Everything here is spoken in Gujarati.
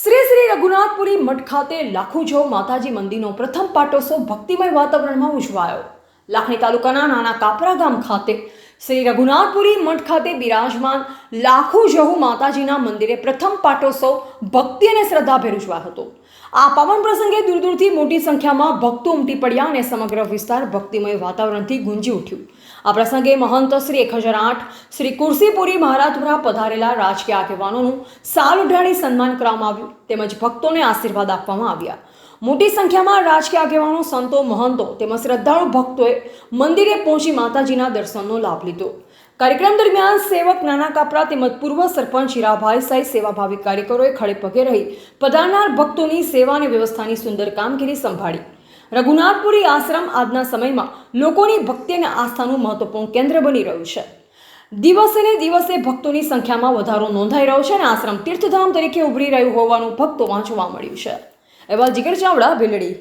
શ્રી શ્રી રઘુનાથપુરી મઠ ખાતે લાખુજો માતાજી મંદિરનો પ્રથમ પાટોત્સવ ભક્તિમય વાતાવરણમાં ઉજવાયો. લાખણી તાલુકાના નાના કાપરા ગામ ખાતે શ્રી રઘુનાથપુરી મઠ ખાતે બિરાજમાન લાખુજો માતાજીના મંદિરે પ્રથમ પાટોત્સવ ભક્તિ અને શ્રદ્ધાભેર ઉજવાયો હતો. આ પાવન પ્રસંગે દૂર દૂરથી મોટી સંખ્યામાં ભક્તો ઉમટી પડ્યા અને સમગ્ર વિસ્તાર ભક્તિમય વાતાવરણથી ગુંજી ઉઠ્યું. આ પ્રસંગે મહંત શ્રી 1008 શ્રી કુરસીપુરી મહારાજ દ્વારા પધારેલા રાજકીય આગેવાનોનું સાલ ઉઢાડી સન્માન કરવામાં આવ્યું તેમજ ભક્તોને આશીર્વાદ આપવામાં આવ્યા. મોટી સંખ્યામાં રાજકીય આગેવાનો, સંતો, મહંતો તેમજ શ્રદ્ધાળુ ભક્તોએ મંદિરે પહોંચી માતાજીના દર્શનનો લાભ લીધો. કાર્યક્રમ દરમિયાન સેવક નાના કાપરા તેમજ પૂર્વ સરપંચ હીરાભાઈ સહિત સેવાભાવી કાર્યકરોએ ખડે પગે રહી પધારનાર ભક્તોની સેવા અને વ્યવસ્થાની સુંદર કામગીરી સંભાળી. રઘુનાથપુરી આશ્રમ આજના સમયમાં લોકોની ભક્તિ અને આસ્થાનું મહત્વપૂર્ણ કેન્દ્ર બની રહ્યું છે. દિવસે ને દિવસે ભક્તોની સંખ્યામાં વધારો નોંધાઈ રહ્યો છે અને આશ્રમ તીર્થધામ તરીકે ઉભરી રહ્યું હોવાનું ભક્તોમાં જોવા મળ્યું છે. અહેવાલ જીગર ચાવડા, ભીલડી.